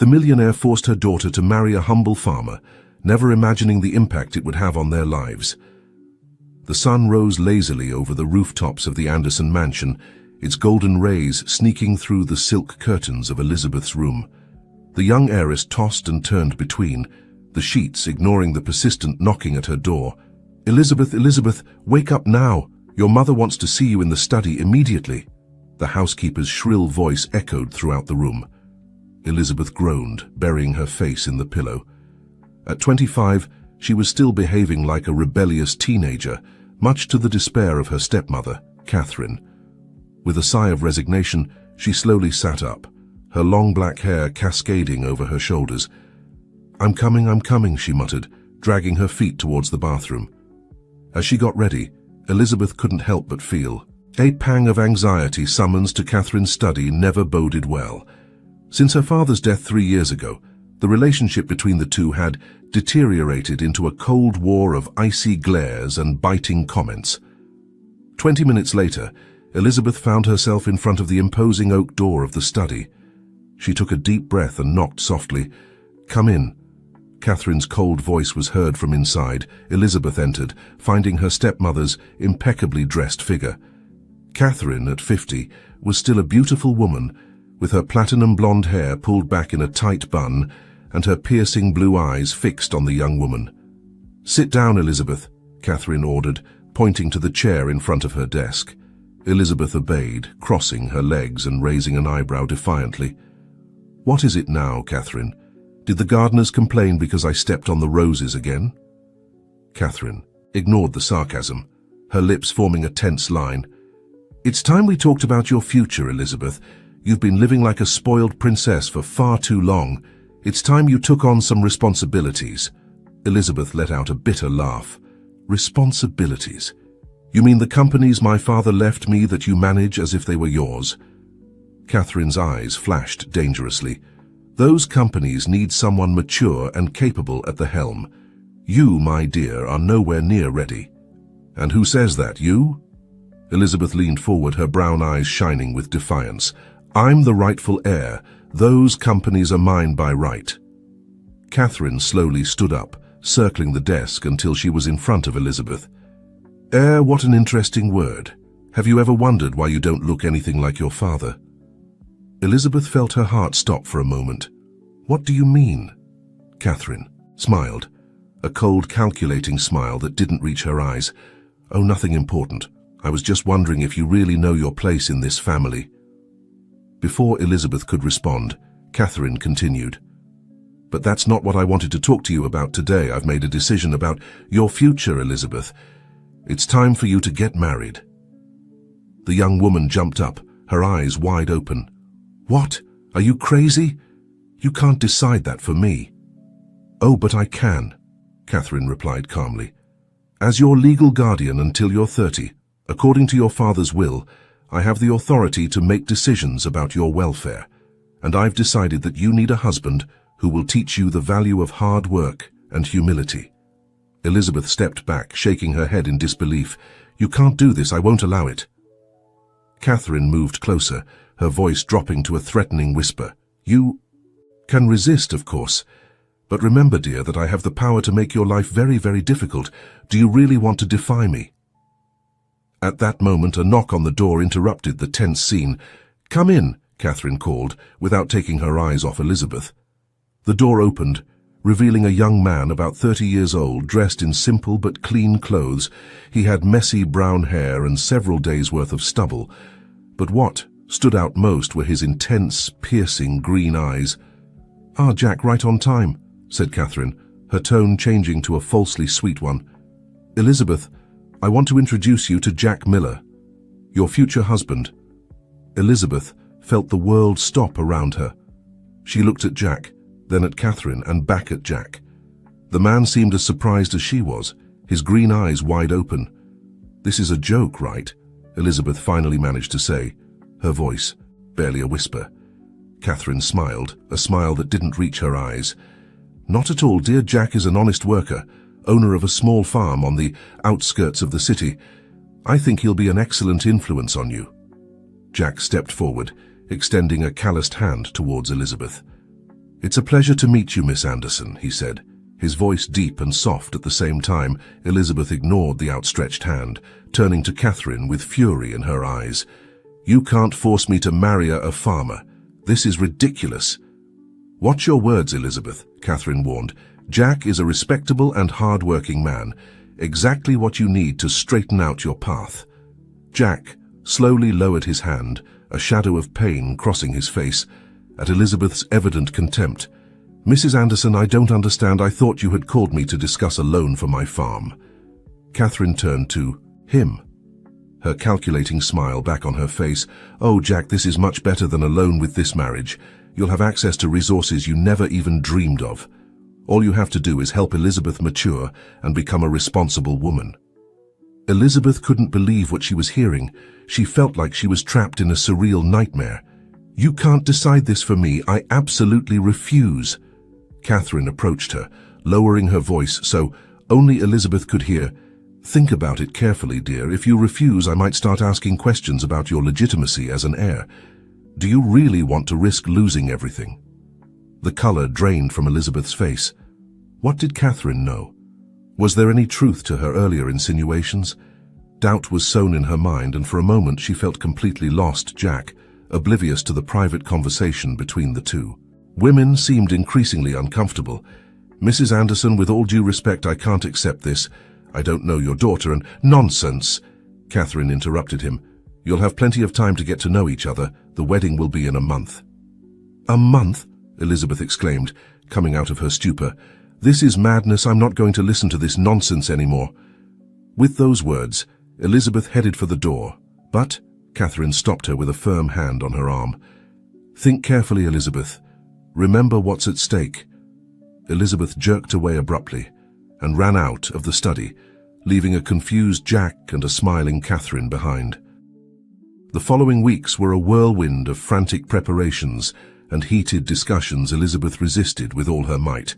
The millionaire forced her daughter to marry a humble farmer, never imagining the impact it would have on their lives. The sun rose lazily over the rooftops of the Anderson mansion, its golden rays sneaking through the silk curtains of Elizabeth's room. The young heiress tossed and turned between, the sheets ignoring the persistent knocking at her door. "Elizabeth, Elizabeth, wake up now! Your mother wants to see you in the study immediately." The housekeeper's shrill voice echoed throughout the room. Elizabeth groaned, burying her face in the pillow. At 25, she was still behaving like a rebellious teenager, much to the despair of her stepmother, Catherine. With a sigh of resignation, she slowly sat up, her long black hair cascading over her shoulders. I'm coming," she muttered, dragging her feet towards the bathroom. As she got ready, Elizabeth couldn't help but feel a pang of anxiety. Summons to Catherine's study never boded well. Since her father's death 3 years ago, the relationship between the two had deteriorated into a cold war of icy glares and biting comments. 20 minutes later, Elizabeth found herself in front of the imposing oak door of the study. She took a deep breath and knocked softly. "Come in." Catherine's cold voice was heard from inside. Elizabeth entered, finding her stepmother's impeccably dressed figure. Catherine, at 50, was still a beautiful woman, with her platinum blonde hair pulled back in a tight bun and her piercing blue eyes fixed on the young woman. "Sit down, Elizabeth," Catherine ordered, pointing to the chair in front of her desk. Elizabeth obeyed, crossing her legs and raising an eyebrow defiantly. "What is it now, Catherine? Did the gardeners complain because I stepped on the roses again?" Catherine ignored the sarcasm, her lips forming a tense line. "It's time we talked about your future, Elizabeth. You've been living like a spoiled princess for far too long. It's time you took on some responsibilities." Elizabeth let out a bitter laugh. "Responsibilities? You mean the companies my father left me that you manage as if they were yours?" Catherine's eyes flashed dangerously. "Those companies need someone mature and capable at the helm. You, my dear, are nowhere near ready." "And who says that, you?" Elizabeth leaned forward, her brown eyes shining with defiance. "I'm the rightful heir. Those companies are mine by right." Catherine slowly stood up, circling the desk until she was in front of Elizabeth. "Heir, what an interesting word. Have you ever wondered why you don't look anything like your father?" Elizabeth felt her heart stop for a moment. "What do you mean?" Catherine smiled, a cold, calculating smile that didn't reach her eyes. "Oh, nothing important. I was just wondering if you really know your place in this family." Before Elizabeth could respond, Catherine continued. "But that's not what I wanted to talk to you about today. I've made a decision about your future, Elizabeth. It's time for you to get married." The young woman jumped up, her eyes wide open. "What? Are you crazy? You can't decide that for me." "Oh, but I can," Catherine replied calmly. "As your legal guardian until you're 30, according to your father's will, I have the authority to make decisions about your welfare, and I've decided that you need a husband who will teach you the value of hard work and humility." Elizabeth stepped back, shaking her head in disbelief. "You can't do this. I won't allow it." Catherine moved closer, her voice dropping to a threatening whisper. "You can resist, of course. But remember, dear, that I have the power to make your life very, very difficult. Do you really want to defy me?" At that moment, a knock on the door interrupted the tense scene. "Come in," Catherine called, without taking her eyes off Elizabeth. The door opened, revealing a young man about 30 years old, dressed in simple but clean clothes. He had messy brown hair and several days' worth of stubble. But what stood out most were his intense, piercing green eyes. "Ah, Jack, right on time," said Catherine, her tone changing to a falsely sweet one. "Elizabeth, I want to introduce you to Jack Miller, your future husband." Elizabeth felt the world stop around her. She looked at Jack, then at Catherine, and back at Jack. The man seemed as surprised as she was, his green eyes wide open. "This is a joke, right?" Elizabeth finally managed to say, her voice barely a whisper. Catherine smiled, a smile that didn't reach her eyes. "Not at all, dear. Jack is an honest worker, owner of a small farm on the outskirts of the city. I think he'll be an excellent influence on you." Jack stepped forward, extending a calloused hand towards Elizabeth. "It's a pleasure to meet you, Miss Anderson," he said, his voice deep and soft at the same time. Elizabeth ignored the outstretched hand, turning to Catherine with fury in her eyes. "You can't force me to marry a farmer. This is ridiculous." "Watch your words, Elizabeth," Catherine warned. "Jack is a respectable and hard-working man, exactly what you need to straighten out your path." Jack slowly lowered his hand, a shadow of pain crossing his face, at Elizabeth's evident contempt. "Mrs. Anderson, I don't understand. I thought you had called me to discuss a loan for my farm." Catherine turned to him, her calculating smile back on her face. "Oh, Jack, this is much better than a loan with this marriage. You'll have access to resources you never even dreamed of. All you have to do is help Elizabeth mature and become a responsible woman." Elizabeth couldn't believe what she was hearing. She felt like she was trapped in a surreal nightmare. "You can't decide this for me. I absolutely refuse." Catherine approached her, lowering her voice so only Elizabeth could hear. "Think about it carefully, dear. If you refuse, I might start asking questions about your legitimacy as an heir. Do you really want to risk losing everything?" The color drained from Elizabeth's face. What did Catherine know? Was there any truth to her earlier insinuations? Doubt was sown in her mind, and for a moment she felt completely lost. Jack, oblivious to the private conversation between the two. Women seemed increasingly uncomfortable. "Mrs. Anderson, with all due respect, I can't accept this. I don't know your daughter and—" "Nonsense!" Catherine interrupted him. "You'll have plenty of time to get to know each other. The wedding will be in a month." "A month?" Elizabeth exclaimed, coming out of her stupor. "This is madness. I'm not going to listen to this nonsense anymore." With those words, Elizabeth headed for the door, but Catherine stopped her with a firm hand on her arm. "Think carefully, Elizabeth. Remember what's at stake." Elizabeth jerked away abruptly and ran out of the study, leaving a confused Jack and a smiling Catherine behind. The following weeks were a whirlwind of frantic preparations and heated discussions Elizabeth resisted with all her might.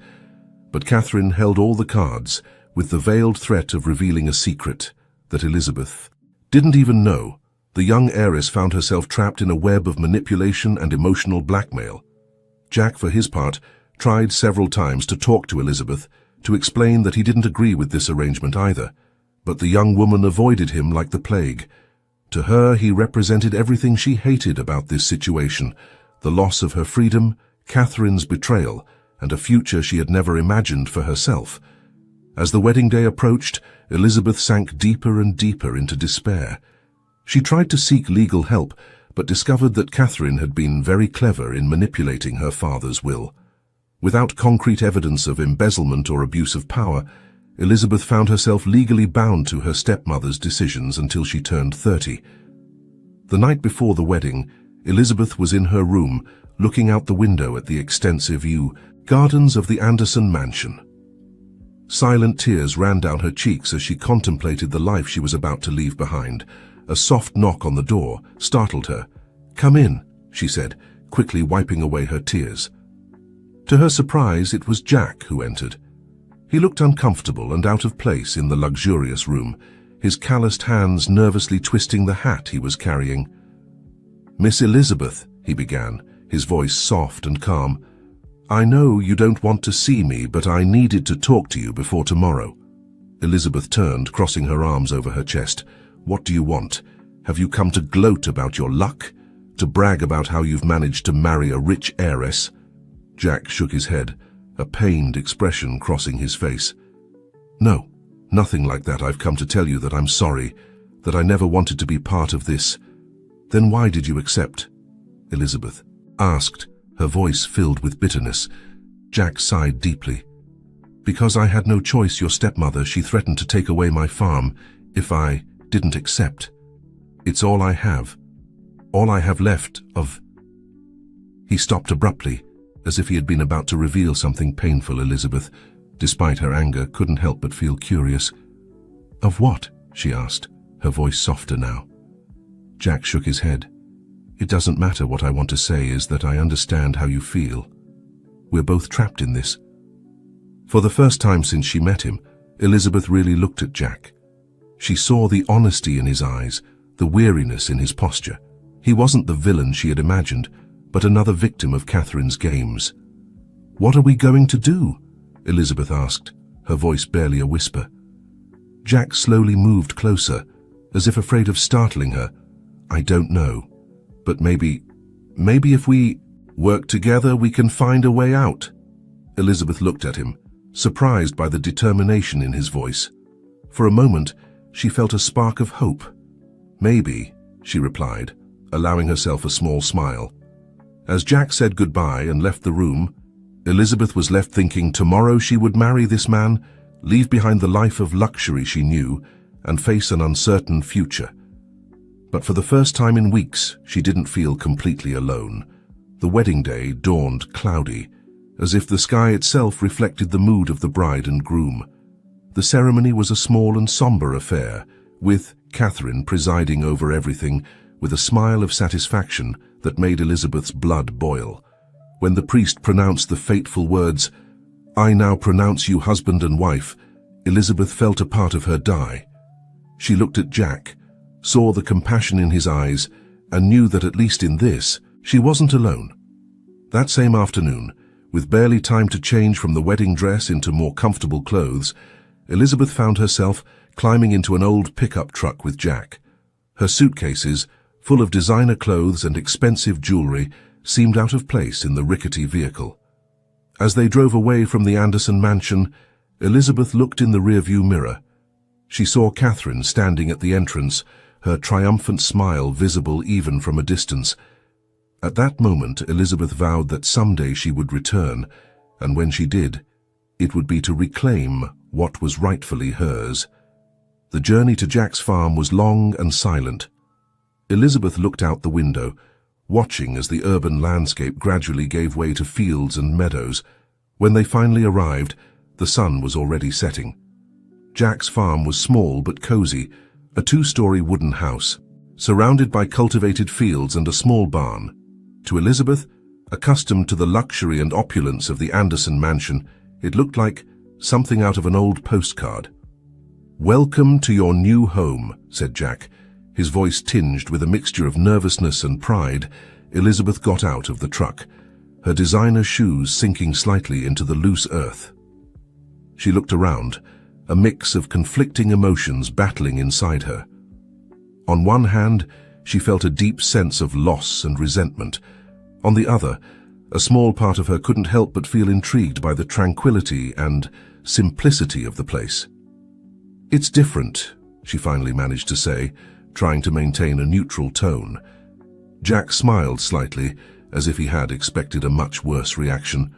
But Catherine held all the cards, with the veiled threat of revealing a secret that Elizabeth didn't even know. The young heiress found herself trapped in a web of manipulation and emotional blackmail. Jack, for his part, tried several times to talk to Elizabeth, to explain that he didn't agree with this arrangement either, but the young woman avoided him like the plague. To her, he represented everything she hated about this situation: the loss of her freedom, Catherine's betrayal, and a future she had never imagined for herself. As the wedding day approached, Elizabeth sank deeper and deeper into despair. She tried to seek legal help, but discovered that Catherine had been very clever in manipulating her father's will. Without concrete evidence of embezzlement or abuse of power, Elizabeth found herself legally bound to her stepmother's decisions until she turned 30. The night before the wedding, Elizabeth was in her room, looking out the window at the extensive gardens of the Anderson mansion. Silent tears ran down her cheeks as she contemplated the life she was about to leave behind. A soft knock on the door startled her. "Come in," she said, quickly wiping away her tears. To her surprise, it was Jack who entered. He looked uncomfortable and out of place in the luxurious room, his calloused hands nervously twisting the hat he was carrying. "Miss Elizabeth," he began, his voice soft and calm, "I know you don't want to see me, but I needed to talk to you before tomorrow." Elizabeth turned, crossing her arms over her chest. "What do you want? Have you come to gloat about your luck? To brag about how you've managed to marry a rich heiress?" Jack shook his head, a pained expression crossing his face. "No, nothing like that. I've come to tell you that I'm sorry, that I never wanted to be part of this." "Then why did you accept?" Elizabeth asked, her voice filled with bitterness. Jack sighed deeply. "Because I had no choice. Your stepmother, she threatened to take away my farm if I didn't accept. It's all I have. All I have left of—" He stopped abruptly, as if he had been about to reveal something painful. Elizabeth, despite her anger, couldn't help but feel curious. "Of what?" she asked, her voice softer now. Jack shook his head. "It doesn't matter. What I want to say is that I understand how you feel. We're both trapped in this." For the first time since she met him, Elizabeth really looked at Jack. She saw the honesty in his eyes, the weariness in his posture. He wasn't the villain she had imagined, but another victim of Catherine's games. "What are we going to do?" Elizabeth asked, her voice barely a whisper. Jack slowly moved closer, as if afraid of startling her. "I don't know, but maybe if we work together, we can find a way out." Elizabeth looked at him, surprised by the determination in his voice. For a moment, she felt a spark of hope. "Maybe," she replied, allowing herself a small smile. As Jack said goodbye and left the room, Elizabeth was left thinking tomorrow she would marry this man, leave behind the life of luxury she knew, and face an uncertain future. But for the first time in weeks, she didn't feel completely alone. The wedding day dawned cloudy, as if the sky itself reflected the mood of the bride and groom. The ceremony was a small and somber affair, with Catherine presiding over everything with a smile of satisfaction that made Elizabeth's blood boil. When the priest pronounced the fateful words, "I now pronounce you husband and wife," Elizabeth felt a part of her die. She looked at Jack, saw the compassion in his eyes, and knew that at least in this, she wasn't alone. That same afternoon, with barely time to change from the wedding dress into more comfortable clothes, Elizabeth found herself climbing into an old pickup truck with Jack. Her suitcases, full of designer clothes and expensive jewelry, seemed out of place in the rickety vehicle. As they drove away from the Anderson mansion, Elizabeth looked in the rearview mirror. She saw Catherine standing at the entrance, her triumphant smile visible even from a distance. At that moment, Elizabeth vowed that someday she would return, and when she did, it would be to reclaim what was rightfully hers. The journey to Jack's farm was long and silent. Elizabeth looked out the window, watching as the urban landscape gradually gave way to fields and meadows. When they finally arrived, the sun was already setting. Jack's farm was small but cozy, a two-story wooden house, surrounded by cultivated fields and a small barn. To Elizabeth, accustomed to the luxury and opulence of the Anderson mansion, it looked like something out of an old postcard. "Welcome to your new home," said Jack, his voice tinged with a mixture of nervousness and pride. Elizabeth got out of the truck, her designer shoes sinking slightly into the loose earth. She looked around, a mix of conflicting emotions battling inside her. On one hand, she felt a deep sense of loss and resentment. On the other, a small part of her couldn't help but feel intrigued by the tranquility and simplicity of the place. "It's different," she finally managed to say, trying to maintain a neutral tone. Jack smiled slightly, as if he had expected a much worse reaction.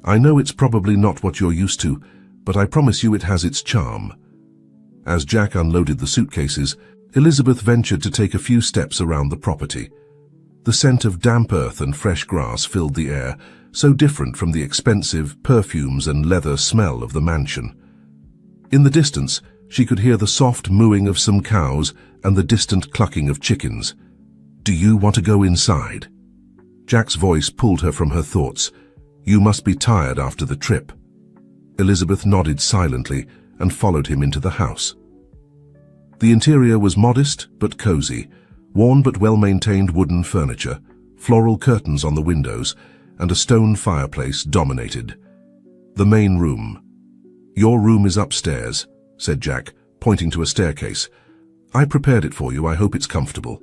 "I know it's probably not what you're used to, but I promise you it has its charm." As Jack unloaded the suitcases, Elizabeth ventured to take a few steps around the property. The scent of damp earth and fresh grass filled the air, so different from the expensive perfumes and leather smell of the mansion. In the distance, she could hear the soft mooing of some cows and the distant clucking of chickens. "Do you want to go inside?" Jack's voice pulled her from her thoughts. "You must be tired after the trip." Elizabeth nodded silently and followed him into the house. The interior was modest but cozy, worn but well-maintained wooden furniture, floral curtains on the windows, and a stone fireplace dominated the main room. "Your room is upstairs," said Jack, pointing to a staircase. "I prepared it for you. I hope it's comfortable."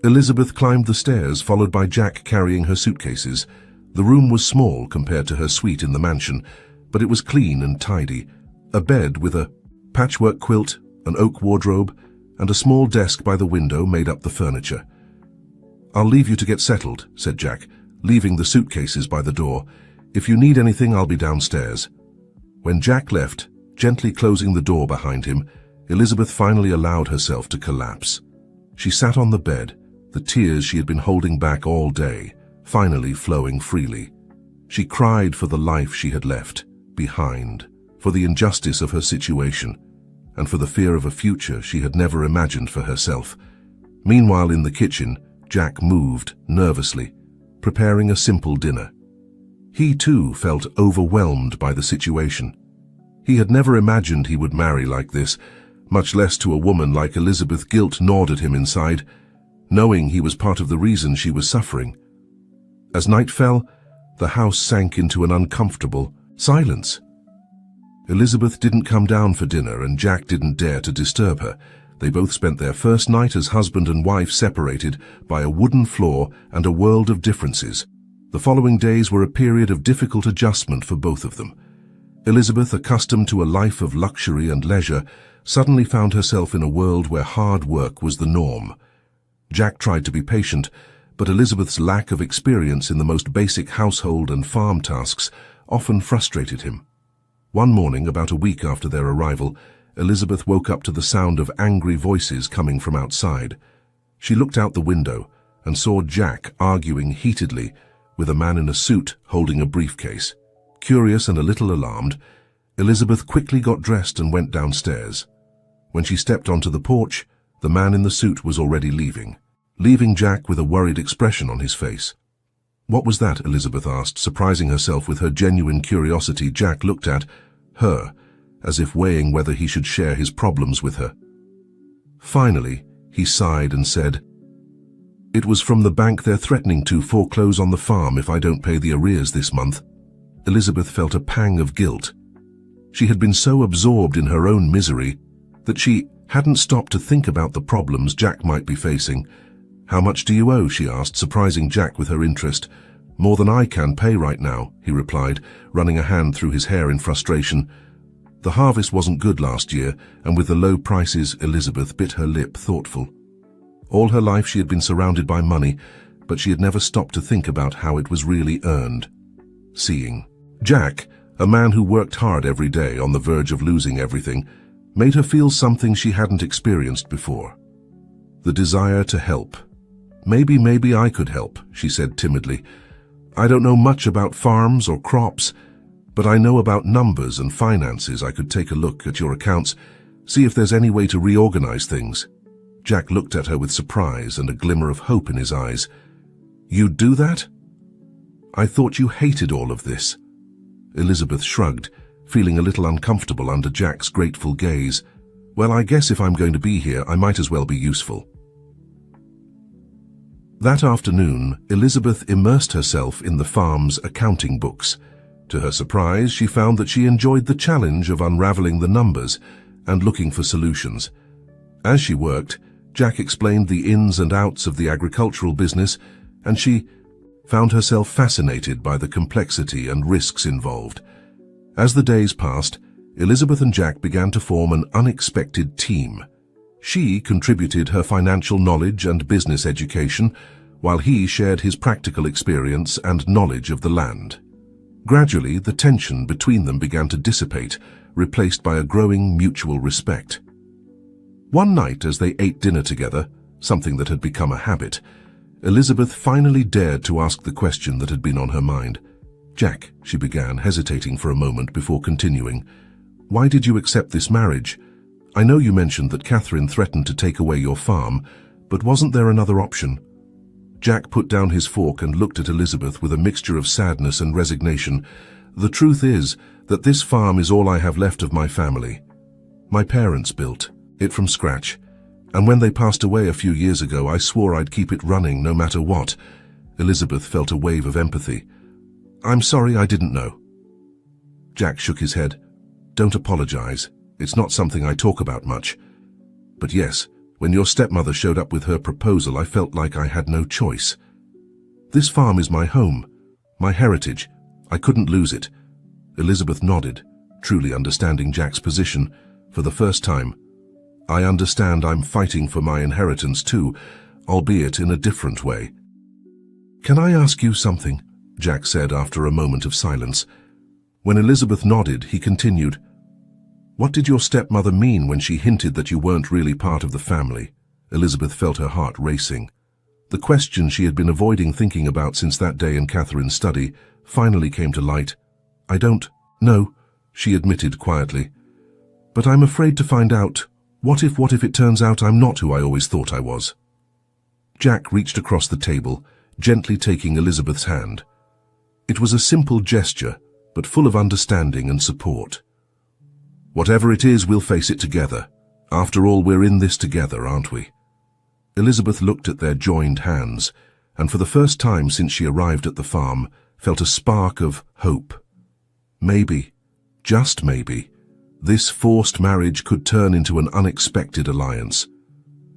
Elizabeth climbed the stairs, followed by Jack carrying her suitcases. The room was small compared to her suite in the mansion, but it was clean and tidy. A bed with a patchwork quilt, an oak wardrobe, and a small desk by the window made up the furniture. "I'll leave you to get settled," said Jack, leaving the suitcases by the door. "If you need anything, I'll be downstairs." When Jack left, gently closing the door behind him, Elizabeth finally allowed herself to collapse. She sat on the bed, the tears she had been holding back all day, finally flowing freely. She cried for the life she had left behind, for the injustice of her situation, and for the fear of a future she had never imagined for herself. Meanwhile, in the kitchen, Jack moved nervously, preparing a simple dinner. He too felt overwhelmed by the situation. He had never imagined he would marry like this, much less to a woman like Elizabeth. Guilt gnawed at him inside, knowing he was part of the reason she was suffering. As night fell, The house sank into an uncomfortable silence. Elizabeth didn't come down for dinner, and Jack didn't dare to disturb her. They both spent their first night as husband and wife separated by a wooden floor and a world of differences. The following days were a period of difficult adjustment for both of them. Elizabeth, accustomed to a life of luxury and leisure, suddenly found herself in a world where hard work was the norm. Jack tried to be patient, but Elizabeth's lack of experience in the most basic household and farm tasks often frustrated him. One morning, about a week after their arrival, Elizabeth woke up to the sound of angry voices coming from outside. She looked out the window and saw Jack arguing heatedly with a man in a suit holding a briefcase. Curious and a little alarmed, Elizabeth quickly got dressed and went downstairs. When she stepped onto the porch, the man in the suit was already leaving Jack with a worried expression on his face. "What was that?" Elizabeth asked, surprising herself with her genuine curiosity. Jack looked at her, as if weighing whether he should share his problems with her. Finally, he sighed and said, "It was from the bank. They're threatening to foreclose on the farm if I don't pay the arrears this month." Elizabeth felt a pang of guilt. She had been so absorbed in her own misery that she hadn't stopped to think about the problems Jack might be facing. "How much do you owe?" she asked, surprising Jack with her interest. "More than I can pay right now," he replied, running a hand through his hair in frustration. The harvest wasn't good last year, and with the low prices, Elizabeth bit her lip, thoughtful. All her life she had been surrounded by money, but she had never stopped to think about how it was really earned. Seeing Jack, a man who worked hard every day on the verge of losing everything, made her feel something she hadn't experienced before. The desire to help. Maybe I could help," she said timidly. "I don't know much about farms or crops, but I know about numbers and finances. I could take a look at your accounts, see if there's any way to reorganize things." Jack looked at her with surprise and a glimmer of hope in his eyes. "You'd do that? I thought you hated all of this." Elizabeth shrugged, feeling a little uncomfortable under Jack's grateful gaze. "Well, I guess if I'm going to be here, I might as well be useful." That afternoon, Elizabeth immersed herself in the farm's accounting books. To her surprise, she found that she enjoyed the challenge of unraveling the numbers and looking for solutions. As she worked, Jack explained the ins and outs of the agricultural business, and she found herself fascinated by the complexity and risks involved. As the days passed, Elizabeth and Jack began to form an unexpected team. She contributed her financial knowledge and business education, while he shared his practical experience and knowledge of the land. Gradually, the tension between them began to dissipate, replaced by a growing mutual respect. One night, as they ate dinner together, something that had become a habit, Elizabeth finally dared to ask the question that had been on her mind. "Jack," she began, hesitating for a moment before continuing, "why did you accept this marriage? I know you mentioned that Catherine threatened to take away your farm, but wasn't there another option?" Jack put down his fork and looked at Elizabeth with a mixture of sadness and resignation. "The truth is that this farm is all I have left of my family. My parents built it from scratch, and when they passed away a few years ago, I swore I'd keep it running no matter what." Elizabeth felt a wave of empathy. "I'm sorry, I didn't know." Jack shook his head. "Don't apologize. It's not something I talk about much. But yes, when your stepmother showed up with her proposal, I felt like I had no choice. This farm is my home, my heritage. I couldn't lose it." Elizabeth nodded, truly understanding Jack's position. For the first time, "I understand. I'm fighting for my inheritance too, albeit in a different way." "Can I ask you something?" Jack said after a moment of silence. When Elizabeth nodded, he continued, "What did your stepmother mean when she hinted that you weren't really part of the family?" Elizabeth felt her heart racing. The question she had been avoiding thinking about since that day in Catherine's study finally came to light. "I don't know," she admitted quietly. "But I'm afraid to find out. What if it turns out I'm not who I always thought I was?" Jack reached across the table, gently taking Elizabeth's hand. It was a simple gesture, but full of understanding and support. "Whatever it is, we'll face it together. After all, we're in this together, aren't we?" Elizabeth looked at their joined hands, and for the first time since she arrived at the farm, felt a spark of hope. Maybe, just maybe, this forced marriage could turn into an unexpected alliance.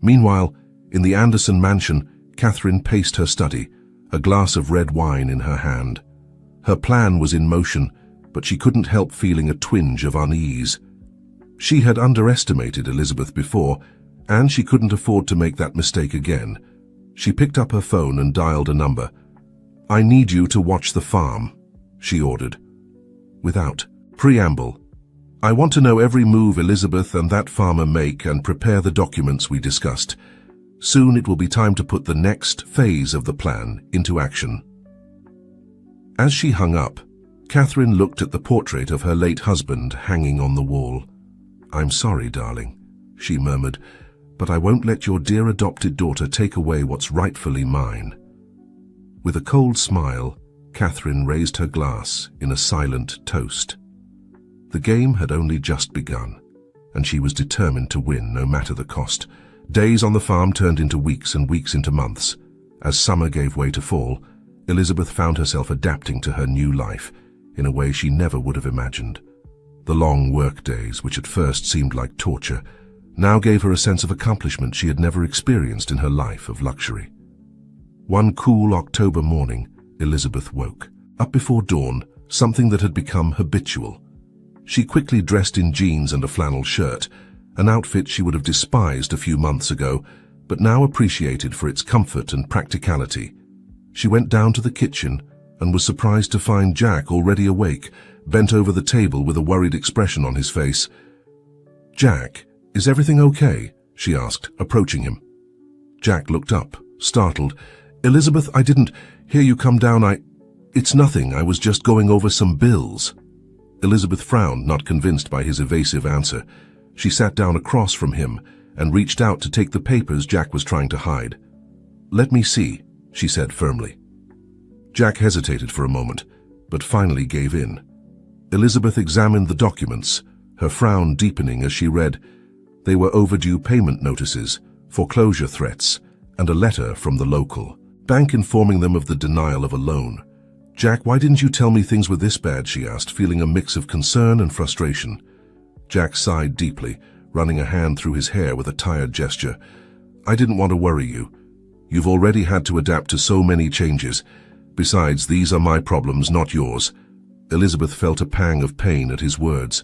Meanwhile, in the Anderson mansion, Catherine paced her study, a glass of red wine in her hand. Her plan was in motion, but she couldn't help feeling a twinge of unease. She had underestimated Elizabeth before, and she couldn't afford to make that mistake again. She picked up her phone and dialed a number. "I need you to watch the farm," she ordered. Without preamble, "I want to know every move Elizabeth and that farmer make and prepare the documents we discussed. Soon it will be time to put the next phase of the plan into action." As she hung up, Catherine looked at the portrait of her late husband hanging on the wall. "I'm sorry, darling," she murmured, "but I won't let your dear adopted daughter take away what's rightfully mine." With a cold smile, Catherine raised her glass in a silent toast. The game had only just begun, and she was determined to win no matter the cost. Days on the farm turned into weeks and weeks into months. As summer gave way to fall, Elizabeth found herself adapting to her new life in a way she never would have imagined. The long work days, which at first seemed like torture, now gave her a sense of accomplishment she had never experienced in her life of luxury. One cool October morning, Elizabeth woke. Up before dawn, something that had become habitual. She quickly dressed in jeans and a flannel shirt, an outfit she would have despised a few months ago, but now appreciated for its comfort and practicality. She went down to the kitchen and was surprised to find Jack already awake, bent over the table with a worried expression on his face. "Jack, is everything okay?" she asked, approaching him. Jack looked up, startled. "Elizabeth, I didn't hear you come down. It's nothing, I was just going over some bills." Elizabeth frowned, not convinced by his evasive answer. She sat down across from him and reached out to take the papers Jack was trying to hide. "Let me see," she said firmly. Jack hesitated for a moment, but finally gave in. Elizabeth examined the documents, her frown deepening as she read. They were overdue payment notices, foreclosure threats, and a letter from the local bank informing them of the denial of a loan. "Jack, why didn't you tell me things were this bad?" she asked, feeling a mix of concern and frustration. Jack sighed deeply, running a hand through his hair with a tired gesture. "I didn't want to worry you. You've already had to adapt to so many changes. Besides, these are my problems, not yours." Elizabeth felt a pang of pain at his words.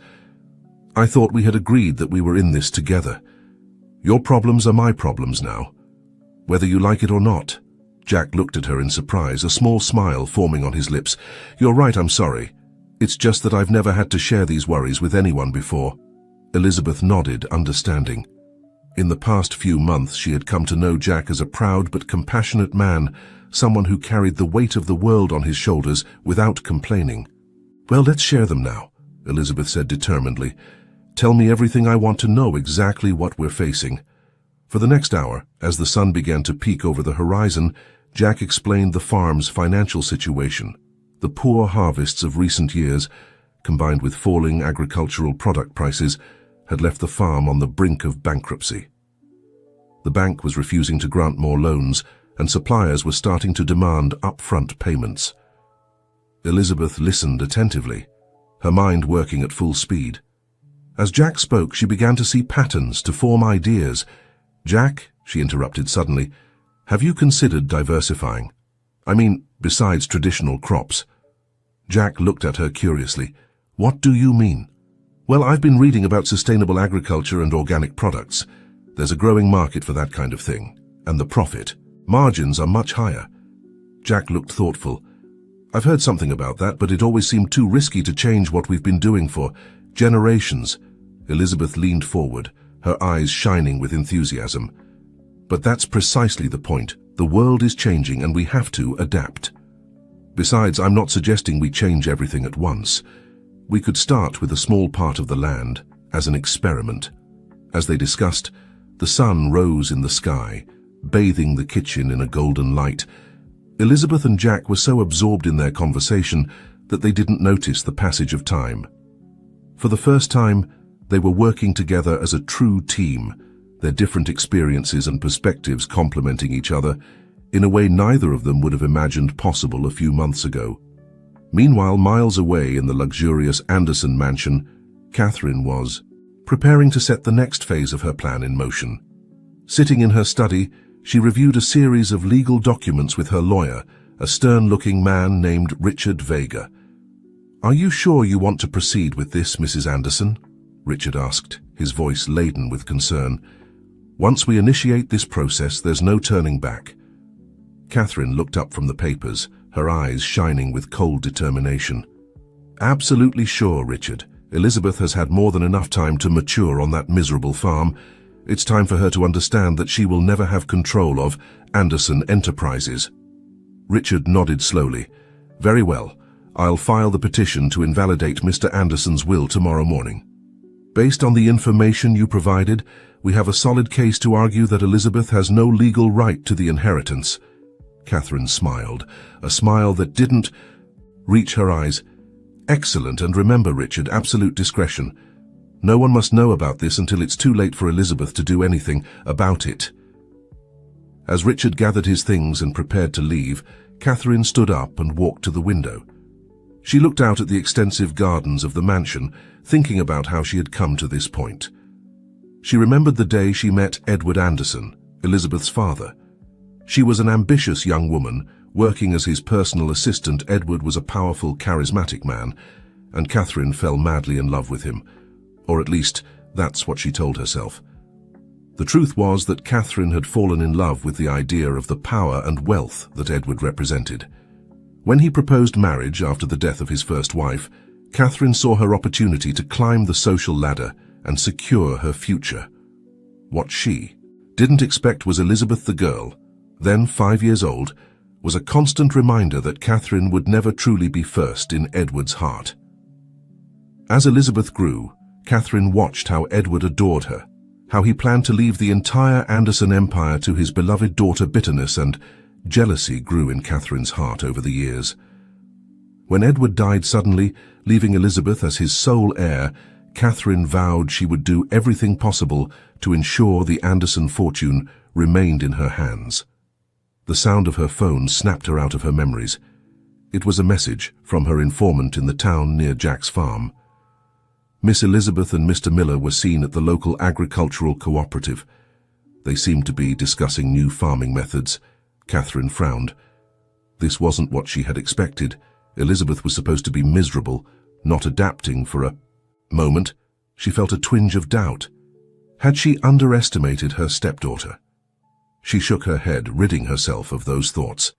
"I thought we had agreed that we were in this together. Your problems are my problems now, whether you like it or not." Jack looked at her in surprise, a small smile forming on his lips. "You're right, I'm sorry. It's just that I've never had to share these worries with anyone before." Elizabeth nodded, understanding. In the past few months, she had come to know Jack as a proud but compassionate man, someone who carried the weight of the world on his shoulders without complaining. "Well, let's share them now," Elizabeth said determinedly. "Tell me everything I want to know, exactly what we're facing." For the next hour, as the sun began to peek over the horizon, Jack explained the farm's financial situation. The poor harvests of recent years, combined with falling agricultural product prices, had left the farm on the brink of bankruptcy. The bank was refusing to grant more loans, and suppliers were starting to demand upfront payments. Elizabeth listened attentively, her mind working at full speed. As Jack spoke, she began to see patterns, to form ideas. "Jack," she interrupted suddenly, "have you considered diversifying? I mean, besides traditional crops." Jack looked at her curiously. "What do you mean?" "Well, I've been reading about sustainable agriculture and organic products. There's a growing market for that kind of thing. And the profit margins are much higher." Jack looked thoughtful. "I've heard something about that, but it always seemed too risky to change what we've been doing for generations." Elizabeth leaned forward, her eyes shining with enthusiasm. "But that's precisely the point. The world is changing and we have to adapt. Besides, I'm not suggesting we change everything at once. We could start with a small part of the land, as an experiment." As they discussed, the sun rose in the sky, bathing the kitchen in a golden light. Elizabeth and Jack were so absorbed in their conversation that they didn't notice the passage of time. For the first time, they were working together as a true team, their different experiences and perspectives complementing each other in a way neither of them would have imagined possible a few months ago. Meanwhile, miles away in the luxurious Anderson mansion, Catherine was preparing to set the next phase of her plan in motion. Sitting in her study, she reviewed a series of legal documents with her lawyer, a stern-looking man named Richard Vega. "Are you sure you want to proceed with this, Mrs. Anderson?" Richard asked, his voice laden with concern. "Once we initiate this process, there's no turning back." Catherine looked up from the papers, her eyes shining with cold determination. "Absolutely sure, Richard. Elizabeth has had more than enough time to mature on that miserable farm. It's time for her to understand that she will never have control of Anderson Enterprises." Richard nodded slowly. "Very well. I'll file the petition to invalidate Mr. Anderson's will tomorrow morning. Based on the information you provided, we have a solid case to argue that Elizabeth has no legal right to the inheritance." Catherine smiled, a smile that didn't reach her eyes. "Excellent, and remember, Richard, absolute discretion. No one must know about this until it's too late for Elizabeth to do anything about it." As Richard gathered his things and prepared to leave, Catherine stood up and walked to the window. She looked out at the extensive gardens of the mansion, thinking about how she had come to this point. She remembered the day she met Edward Anderson, Elizabeth's father. She was an ambitious young woman. Working as his personal assistant, Edward was a powerful, charismatic man, and Catherine fell madly in love with him. Or at least, that's what she told herself. The truth was that Catherine had fallen in love with the idea of the power and wealth that Edward represented. When he proposed marriage after the death of his first wife, Catherine saw her opportunity to climb the social ladder and secure her future. What she didn't expect was Elizabeth the girl, then 5 years old, was a constant reminder that Catherine would never truly be first in Edward's heart. As Elizabeth grew, Catherine watched how Edward adored her, how he planned to leave the entire Anderson empire to his beloved daughter. Bitterness and jealousy grew in Catherine's heart over the years. When Edward died suddenly, leaving Elizabeth as his sole heir, Catherine vowed she would do everything possible to ensure the Anderson fortune remained in her hands. The sound of her phone snapped her out of her memories. It was a message from her informant in the town near Jack's farm. Miss Elizabeth and Mr. Miller were seen at the local agricultural cooperative. They seemed to be discussing new farming methods. Catherine frowned. This wasn't what she had expected. Elizabeth was supposed to be miserable, not adapting. For a moment, she felt a twinge of doubt. Had she underestimated her stepdaughter? She shook her head, ridding herself of those thoughts.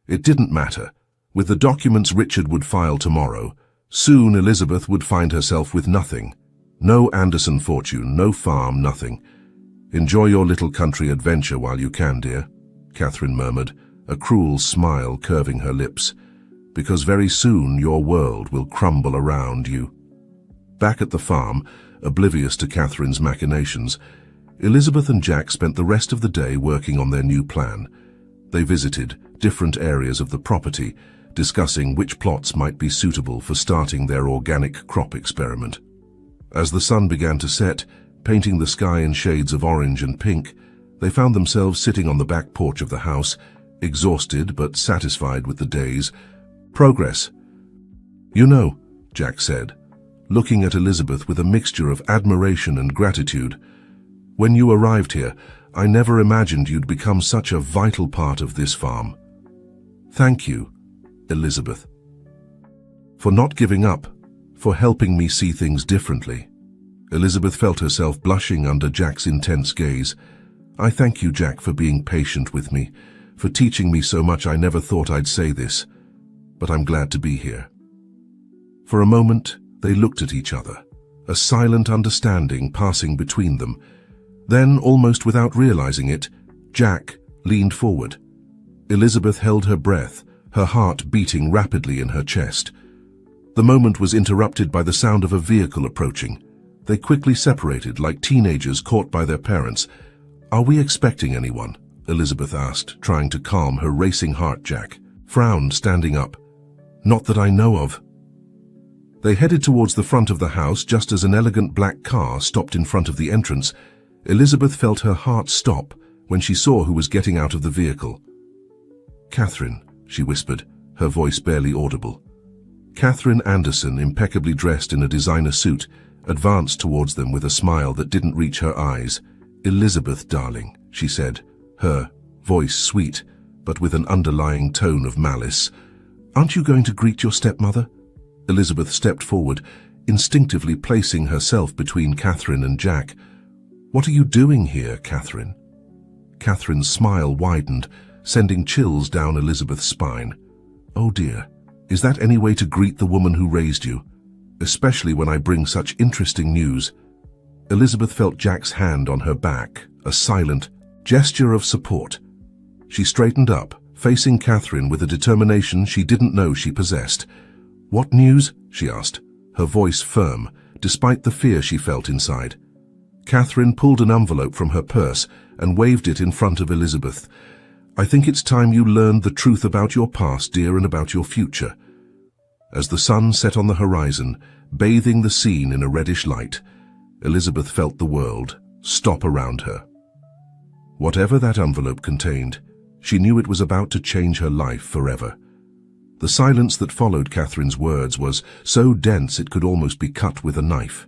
It didn't matter. With the documents Richard would file tomorrow, soon Elizabeth would find herself with nothing. No Anderson fortune, no farm, nothing. "Enjoy your little country adventure while you can, dear," Catherine murmured, a cruel smile curving her lips, "because very soon your world will crumble around you." Back at the farm, oblivious to Catherine's machinations, Elizabeth and Jack spent the rest of the day working on their new plan. They visited different areas of the property, discussing which plots might be suitable for starting their organic crop experiment. As the sun began to set, painting the sky in shades of orange and pink, they found themselves sitting on the back porch of the house, exhausted but satisfied with the day's progress. "You know," Jack said, looking at Elizabeth with a mixture of admiration and gratitude, "when you arrived here, I never imagined you'd become such a vital part of this farm. Thank you, Elizabeth, for not giving up, for helping me see things differently." Elizabeth felt herself blushing under Jack's intense gaze. "I thank you, Jack, for being patient with me, for teaching me so much. I never thought I'd say this, but I'm glad to be here." For a moment, they looked at each other, a silent understanding passing between them. Then, almost without realizing it, Jack leaned forward. Elizabeth held her breath, her heart beating rapidly in her chest. The moment was interrupted by the sound of a vehicle approaching. They quickly separated, like teenagers caught by their parents. "Are we expecting anyone?" Elizabeth asked, trying to calm her racing heart. Jack frowned, standing up. "Not that I know of." They headed towards the front of the house just as an elegant black car stopped in front of the entrance. Elizabeth felt her heart stop when she saw who was getting out of the vehicle. "Catherine," she whispered, her voice barely audible. Catherine Anderson, impeccably dressed in a designer suit, advanced towards them with a smile that didn't reach her eyes. "Elizabeth, darling," she said, her voice sweet, but with an underlying tone of malice. "Aren't you going to greet your stepmother?" Elizabeth stepped forward, instinctively placing herself between Catherine and Jack. "What are you doing here, Catherine?" Catherine's smile widened, sending chills down Elizabeth's spine. "Oh dear, is that any way to greet the woman who raised you? Especially when I bring such interesting news." Elizabeth felt Jack's hand on her back, a silent gesture of support. She straightened up, facing Catherine with a determination she didn't know she possessed. "What news?" she asked, her voice firm, despite the fear she felt inside. Catherine pulled an envelope from her purse and waved it in front of Elizabeth. "I think it's time you learned the truth about your past, dear, and about your future." As the sun set on the horizon, bathing the scene in a reddish light, Elizabeth felt the world stop around her. Whatever that envelope contained, she knew it was about to change her life forever. The silence that followed Catherine's words was so dense it could almost be cut with a knife.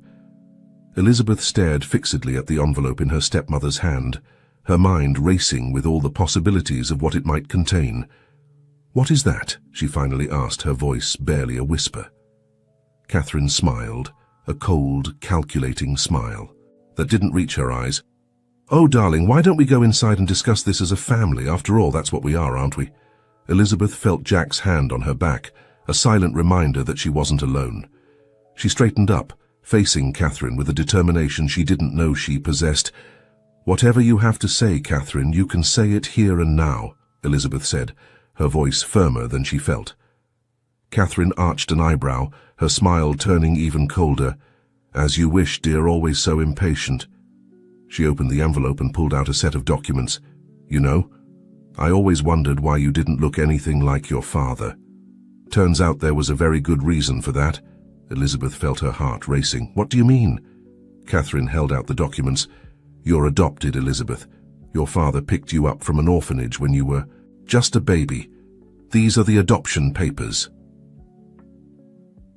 Elizabeth stared fixedly at the envelope in her stepmother's hand, her mind racing with all the possibilities of what it might contain. "What is that?" she finally asked, her voice barely a whisper. Catherine smiled, a cold, calculating smile that didn't reach her eyes. "Oh, darling, why don't we go inside and discuss this as a family? After all, that's what we are, aren't we?" Elizabeth felt Jack's hand on her back, a silent reminder that she wasn't alone. She straightened up, facing Catherine with a determination she didn't know she possessed. "Whatever you have to say, Catherine, you can say it here and now," Elizabeth said, her voice firmer than she felt. Catherine arched an eyebrow, her smile turning even colder. "As you wish, dear, always so impatient." She opened the envelope and pulled out a set of documents. "You know, I always wondered why you didn't look anything like your father. Turns out there was a very good reason for that." Elizabeth felt her heart racing. "What do you mean?" Catherine held out the documents. "You're adopted, Elizabeth. Your father picked you up from an orphanage when you were just a baby. These are the adoption papers."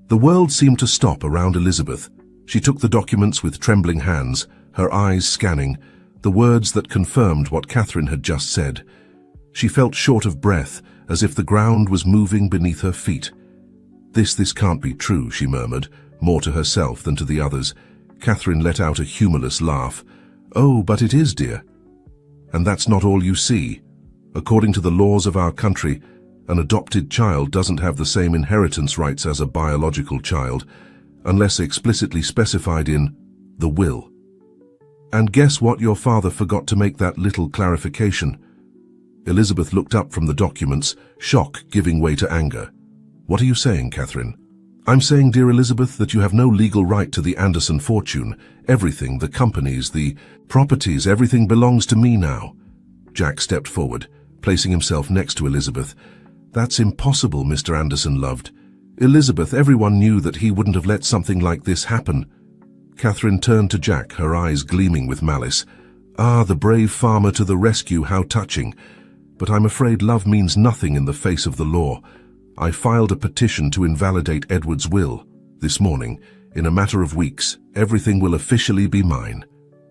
The world seemed to stop around Elizabeth. She took the documents with trembling hands, her eyes scanning, the words that confirmed what Catherine had just said. She felt short of breath, as if the ground was moving beneath her feet. This can't be true," she murmured, more to herself than to the others. Catherine let out a humorless laugh. "Oh, but it is, dear. And that's not all you see. According to the laws of our country, an adopted child doesn't have the same inheritance rights as a biological child, unless explicitly specified in the will. And guess what? Your father forgot to make that little clarification." Elizabeth looked up from the documents, shock giving way to anger. "What are you saying, Catherine?" "I'm saying, dear Elizabeth, that you have no legal right to the Anderson fortune. Everything, the companies, the properties, everything belongs to me now." Jack stepped forward, placing himself next to Elizabeth. "That's impossible, Mr. Anderson loved. Elizabeth, everyone knew that he wouldn't have let something like this happen." Catherine turned to Jack, her eyes gleaming with malice. "Ah, the brave farmer to the rescue, how touching. But I'm afraid love means nothing in the face of the law. I filed a petition to invalidate Edward's will. This morning, in a matter of weeks, everything will officially be mine."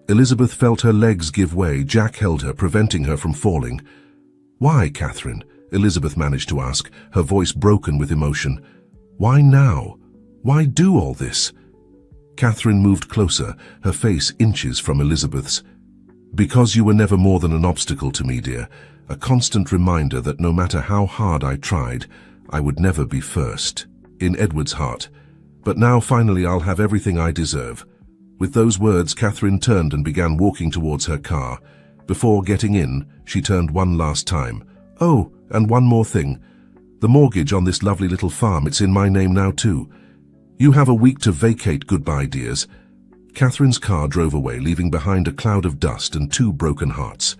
Elizabeth felt her legs give way. Jack held her, preventing her from falling. "Why, Catherine?" Elizabeth managed to ask, her voice broken with emotion. "Why now? Why do all this?" Catherine moved closer, her face inches from Elizabeth's. "Because you were never more than an obstacle to me, dear. A constant reminder that no matter how hard I tried, I would never be first in Edward's heart. But now finally I'll have everything I deserve." With those words, Catherine turned and began walking towards her car. Before getting in, she turned one last time. "Oh, and one more thing. The mortgage on this lovely little farm, it's in my name now too. You have a week to vacate. Goodbye, dears." Catherine's car drove away, leaving behind a cloud of dust and 2 broken hearts.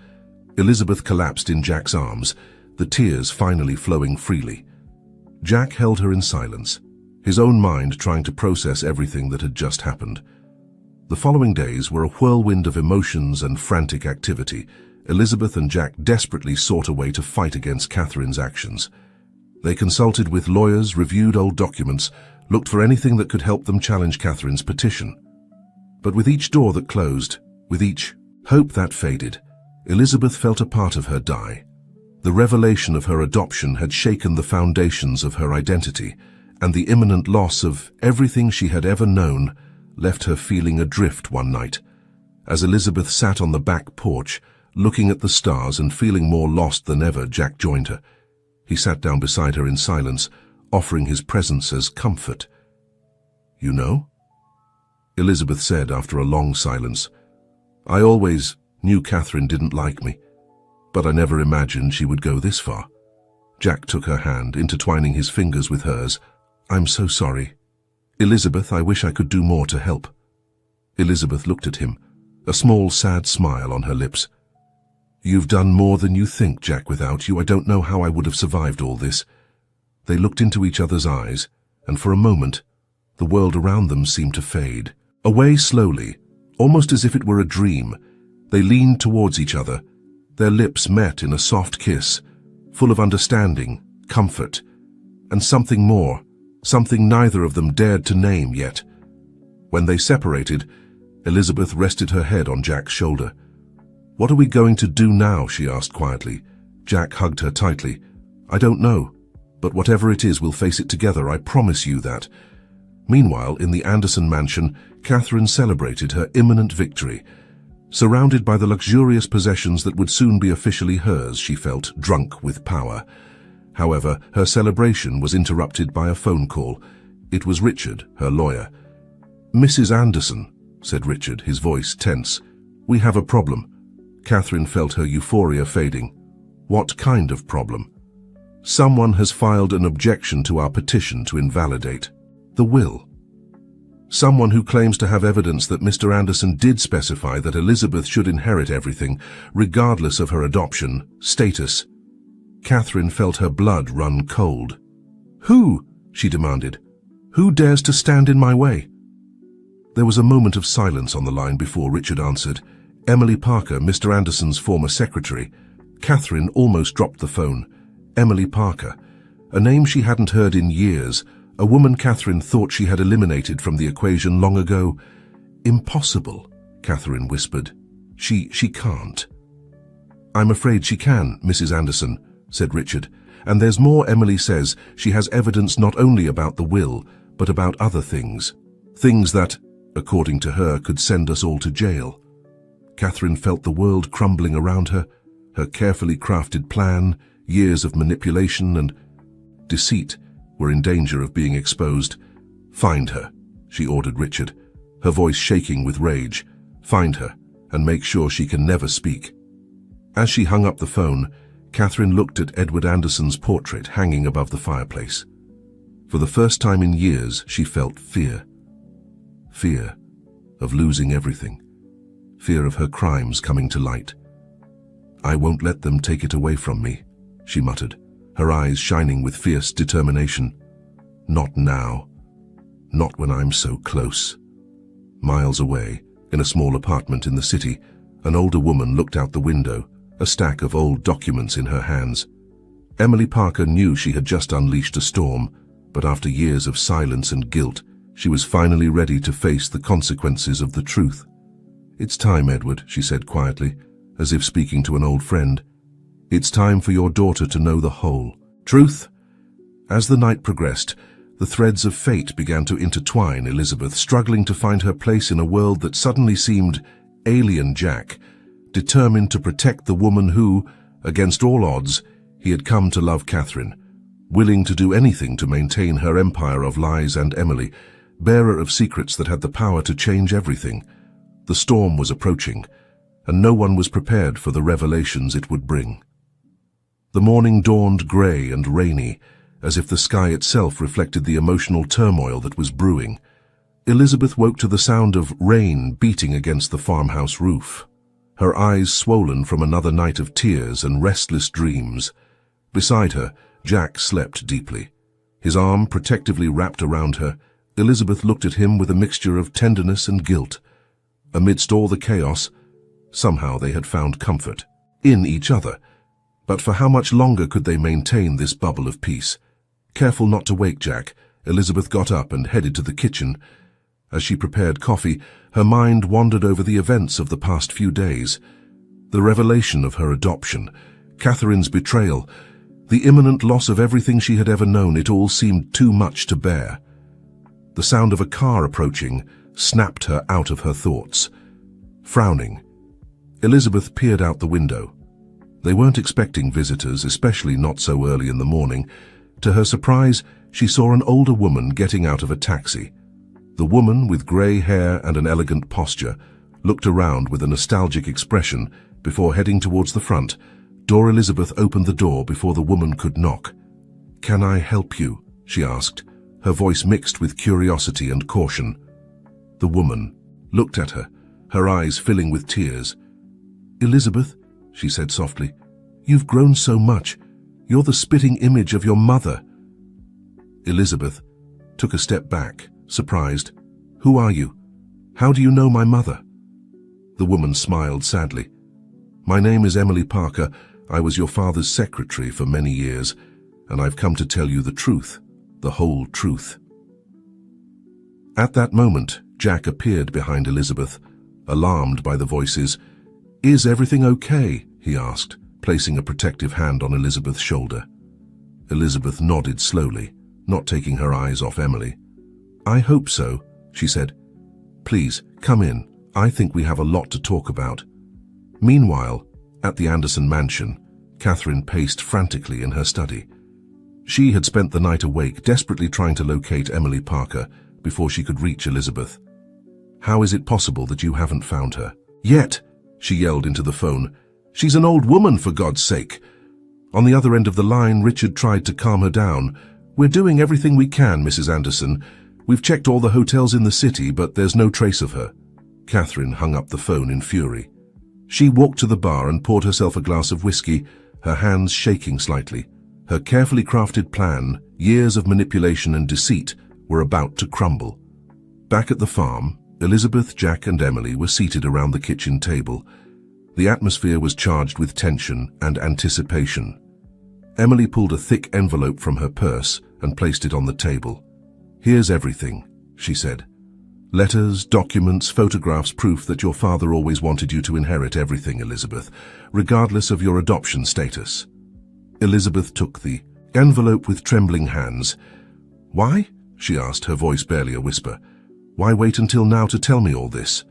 Elizabeth collapsed in Jack's arms, the tears finally flowing freely. Jack held her in silence, his own mind trying to process everything that had just happened. The following days were a whirlwind of emotions and frantic activity. Elizabeth and Jack desperately sought a way to fight against Catherine's actions. They consulted with lawyers, reviewed old documents, looked for anything that could help them challenge Catherine's petition. But with each door that closed, with each hope that faded, Elizabeth felt a part of her die. The revelation of her adoption had shaken the foundations of her identity, and the imminent loss of everything she had ever known left her feeling adrift one night. As Elizabeth sat on the back porch, looking at the stars and feeling more lost than ever, Jack joined her. He sat down beside her in silence, offering his presence as comfort. "You know?" Elizabeth said after a long silence. "I always knew Catherine didn't like me, but I never imagined she would go this far." Jack took her hand, intertwining his fingers with hers. "I'm so sorry. Elizabeth, I wish I could do more to help." Elizabeth looked at him, a small, sad smile on her lips. "You've done more than you think, Jack. Without you, I don't know how I would have survived all this." They looked into each other's eyes, and for a moment, the world around them seemed to fade. Away slowly, almost as if it were a dream, they leaned towards each other. Their lips met in a soft kiss, full of understanding, comfort, and something more, something neither of them dared to name yet. When they separated, Elizabeth rested her head on Jack's shoulder. "What are we going to do now?" she asked quietly. Jack hugged her tightly. "I don't know, but whatever it is, we'll face it together, I promise you that." Meanwhile, in the Anderson mansion, Catherine celebrated her imminent victory. Surrounded by the luxurious possessions that would soon be officially hers, she felt drunk with power. However, her celebration was interrupted by a phone call. It was Richard, her lawyer. "Mrs. Anderson," said Richard, his voice tense, "we have a problem." Catherine felt her euphoria fading. "What kind of problem?" "Someone has filed an objection to our petition to invalidate the will. Someone who claims to have evidence that Mr. Anderson did specify that Elizabeth should inherit everything, regardless of her adoption status." Catherine felt her blood run cold. "Who?" she demanded. "Who dares to stand in my way?" There was a moment of silence on the line before Richard answered. "Emily Parker, Mr. Anderson's former secretary." Catherine almost dropped the phone. Emily Parker, a name she hadn't heard in years, a woman Catherine thought she had eliminated from the equation long ago. "Impossible," Catherine whispered. She can't." "I'm afraid she can, Mrs. Anderson," said Richard. "And there's more. Emily says she has evidence not only about the will, but about other things. Things that, according to her, could send us all to jail." Catherine felt the world crumbling around her. Her carefully crafted plan, years of manipulation and deceit, were in danger of being exposed. "Find her," she ordered Richard, her voice shaking with rage. "Find her, and make sure she can never speak." As she hung up the phone, Catherine looked at Edward Anderson's portrait hanging above the fireplace. For the first time in years, she felt fear. Fear of losing everything. Fear of her crimes coming to light. "I won't let them take it away from me," she muttered, her eyes shining with fierce determination. "Not now. Not when I'm so close." Miles away, in a small apartment in the city, an older woman looked out the window, a stack of old documents in her hands. Emily Parker knew she had just unleashed a storm, but after years of silence and guilt, she was finally ready to face the consequences of the truth. "It's time, Edward," she said quietly, as if speaking to an old friend. "It's time for your daughter to know the whole truth." As the night progressed, the threads of fate began to intertwine. Elizabeth, struggling to find her place in a world that suddenly seemed alien. Jack, determined to protect the woman who, against all odds, he had come to love. Catherine, willing to do anything to maintain her empire of lies. And Emily, bearer of secrets that had the power to change everything. The storm was approaching, and no one was prepared for the revelations it would bring. The morning dawned grey and rainy, as if the sky itself reflected the emotional turmoil that was brewing. Elizabeth woke to the sound of rain beating against the farmhouse roof, her eyes swollen from another night of tears and restless dreams. Beside her, Jack slept deeply. His arm protectively wrapped around her, Elizabeth looked at him with a mixture of tenderness and guilt. Amidst all the chaos, somehow they had found comfort in each other. But for how much longer could they maintain this bubble of peace? Careful not to wake Jack, Elizabeth got up and headed to the kitchen. As she prepared coffee, her mind wandered over the events of the past few days. The revelation of her adoption, Catherine's betrayal, the imminent loss of everything she had ever known, it all seemed too much to bear. The sound of a car approaching snapped her out of her thoughts. Frowning, Elizabeth peered out the window. They weren't expecting visitors, especially not so early in the morning. To her surprise, she saw an older woman getting out of a taxi. The woman, with grey hair and an elegant posture, looked around with a nostalgic expression before heading towards the front. Elizabeth opened the door before the woman could knock. "Can I help you?" she asked, her voice mixed with curiosity and caution. The woman looked at her, her eyes filling with tears. "Elizabeth," she said softly, "you've grown so much. You're the spitting image of your mother." Elizabeth took a step back, surprised. "Who are you? How do you know my mother?" The woman smiled sadly. "My name is Emily Parker. I was your father's secretary for many years, and I've come to tell you the truth, the whole truth." At that moment, Jack appeared behind Elizabeth, alarmed by the voices. "Is everything okay?" he asked, placing a protective hand on Elizabeth's shoulder. Elizabeth nodded slowly, not taking her eyes off Emily. "I hope so," she said. "Please, come in. I think we have a lot to talk about." Meanwhile, at the Anderson mansion, Catherine paced frantically in her study. She had spent the night awake, desperately trying to locate Emily Parker before she could reach Elizabeth. "How is it possible that you haven't found her yet?" she yelled into the phone. "She's an old woman, for God's sake." On the other end of the line, Richard tried to calm her down. "We're doing everything we can, Mrs. Anderson. We've checked all the hotels in the city, but there's no trace of her." Catherine hung up the phone in fury. She walked to the bar and poured herself a glass of whiskey, her hands shaking slightly. Her carefully crafted plan, years of manipulation and deceit, were about to crumble. Back at the farm, Elizabeth, Jack and Emily were seated around the kitchen table. The atmosphere was charged with tension and anticipation. Emily pulled a thick envelope from her purse and placed it on the table. "Here's everything," she said. "Letters, documents, photographs, proof that your father always wanted you to inherit everything, Elizabeth, regardless of your adoption status." Elizabeth took the envelope with trembling hands. "Why?" she asked, her voice barely a whisper. "Why wait until now to tell me all this?"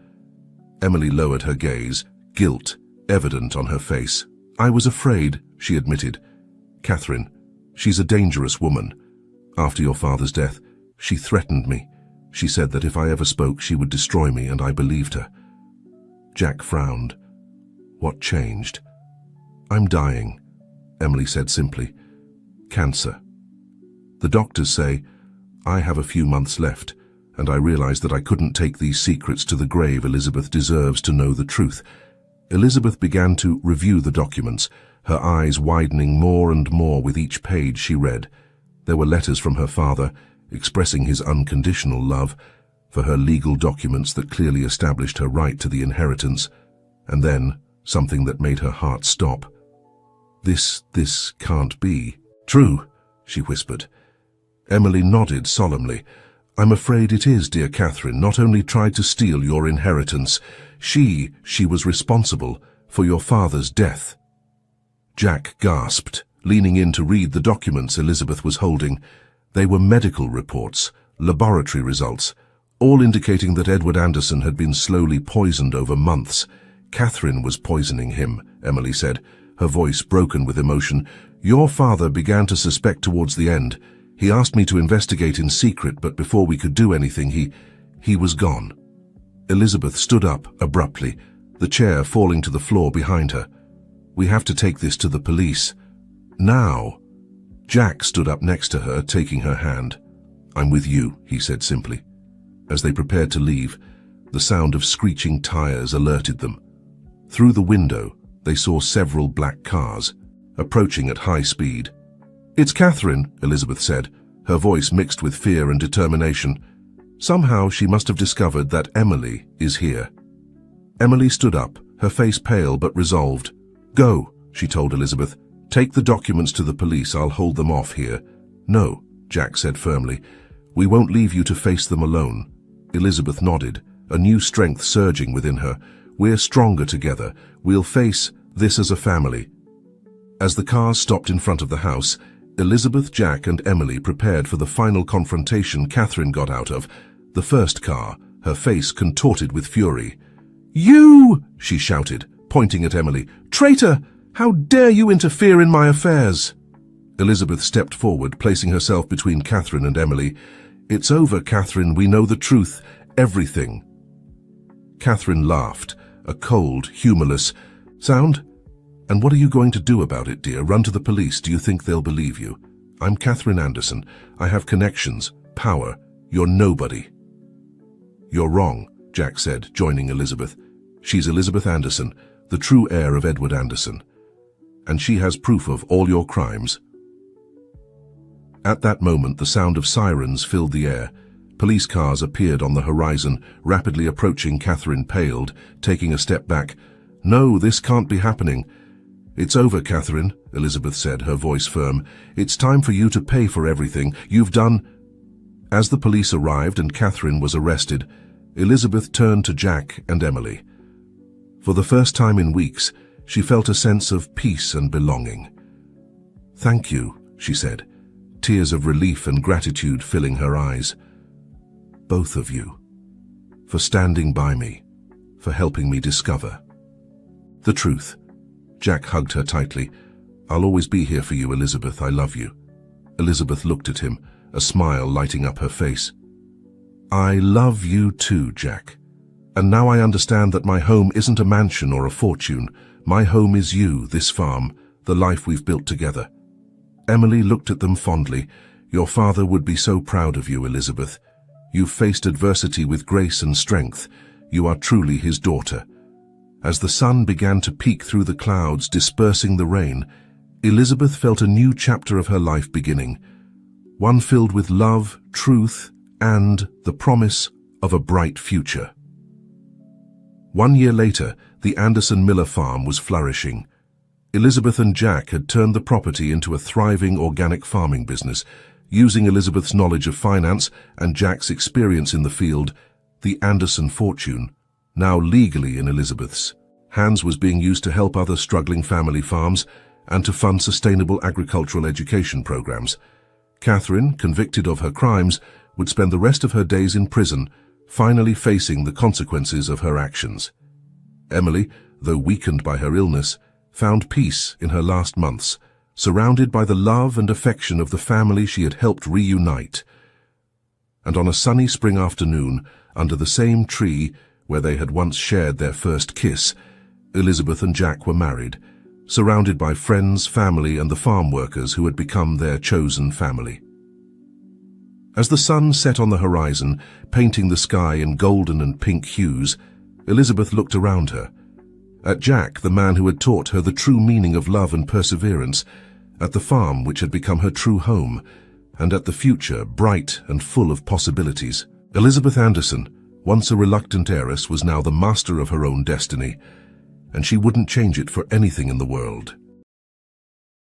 Emily lowered her gaze, guilt evident on her face. "I was afraid," she admitted. "Catherine, she's a dangerous woman. After your father's death, she threatened me. She said that if I ever spoke, she would destroy me, and I believed her." Jack frowned. "What changed?" "I'm dying," Emily said simply. "Cancer. The doctors say I have a few months left, and I realized that I couldn't take these secrets to the grave. Elizabeth deserves to know the truth." Elizabeth began to review the documents, her eyes widening more and more with each page she read. There were letters from her father, expressing his unconditional love, for her legal documents that clearly established her right to the inheritance, and then something that made her heart stop. This can't be true," she whispered. Emily nodded solemnly. "I'm afraid it is, dear Catherine. Not only tried to steal your inheritance, she was responsible for your father's death." Jack gasped, leaning in to read the documents Elizabeth was holding. They were medical reports, laboratory results, all indicating that Edward Anderson had been slowly poisoned over months. "Catherine was poisoning him," Emily said, her voice broken with emotion. "Your father began to suspect towards the end. He asked me to investigate in secret, but before we could do anything, he was gone." Elizabeth stood up abruptly, the chair falling to the floor behind her. "We have to take this to the police. Now." Jack stood up next to her, taking her hand. "I'm with you," he said simply. As they prepared to leave, the sound of screeching tires alerted them. Through the window, they saw several black cars, approaching at high speed. "It's Catherine," Elizabeth said, her voice mixed with fear and determination. Somehow she must have discovered that Emily is here. Emily stood up, her face pale but resolved. "Go," she told Elizabeth. "Take the documents to the police. I'll hold them off here." "No," Jack said firmly. "We won't leave you to face them alone." Elizabeth nodded, a new strength surging within her. "We're stronger together. We'll face this as a family." As the cars stopped in front of the house, Elizabeth, Jack, and Emily prepared for the final confrontation Catherine got out of, the first car, her face contorted with fury. "You!" she shouted, pointing at Emily. "Traitor! How dare you interfere in my affairs?" Elizabeth stepped forward, placing herself between Catherine and Emily. "It's over, Catherine. We know the truth. Everything." Catherine laughed, a cold, humorless sound. "And what are you going to do about it, dear? Run to the police? Do you think they'll believe you? I'm Catherine Anderson. I have connections, power. You're nobody." "You're wrong," Jack said, joining Elizabeth. "She's Elizabeth Anderson, the true heir of Edward Anderson. And she has proof of all your crimes." At that moment, the sound of sirens filled the air. Police cars appeared on the horizon, rapidly approaching. Catherine paled, taking a step back. "No, this can't be happening." "It's over, Catherine," Elizabeth said, her voice firm. "It's time for you to pay for everything you've done." As the police arrived and Catherine was arrested, Elizabeth turned to Jack and Emily. For the first time in weeks, she felt a sense of peace and belonging. "Thank you," she said, tears of relief and gratitude filling her eyes. "Both of you, for standing by me, for helping me discover the truth." Jack hugged her tightly. "I'll always be here for you, Elizabeth. I love you." Elizabeth looked at him, a smile lighting up her face. "I love you too, Jack. And now I understand that my home isn't a mansion or a fortune. My home is you, this farm, the life we've built together." Emily looked at them fondly. "Your father would be so proud of you, Elizabeth. You've faced adversity with grace and strength. You are truly his daughter." As the sun began to peek through the clouds, dispersing the rain, Elizabeth felt a new chapter of her life beginning, one filled with love, truth, and the promise of a bright future. 1 year later, the Anderson Miller farm was flourishing. Elizabeth and Jack had turned the property into a thriving organic farming business. Using Elizabeth's knowledge of finance and Jack's experience in the field, the Anderson fortune, now legally in Elizabeth's hands, was being used to help other struggling family farms and to fund sustainable agricultural education programs. Catherine, convicted of her crimes, would spend the rest of her days in prison, finally facing the consequences of her actions. Emily, though weakened by her illness, found peace in her last months, surrounded by the love and affection of the family she had helped reunite. And on a sunny spring afternoon, under the same tree where they had once shared their first kiss, Elizabeth and Jack were married, surrounded by friends, family, and the farm workers who had become their chosen family. As the sun set on the horizon, painting the sky in golden and pink hues, Elizabeth looked around her. At Jack, the man who had taught her the true meaning of love and perseverance, at the farm which had become her true home, and at the future, bright and full of possibilities. Elizabeth Anderson, once a reluctant heiress, was now the master of her own destiny, and she wouldn't change it for anything in the world.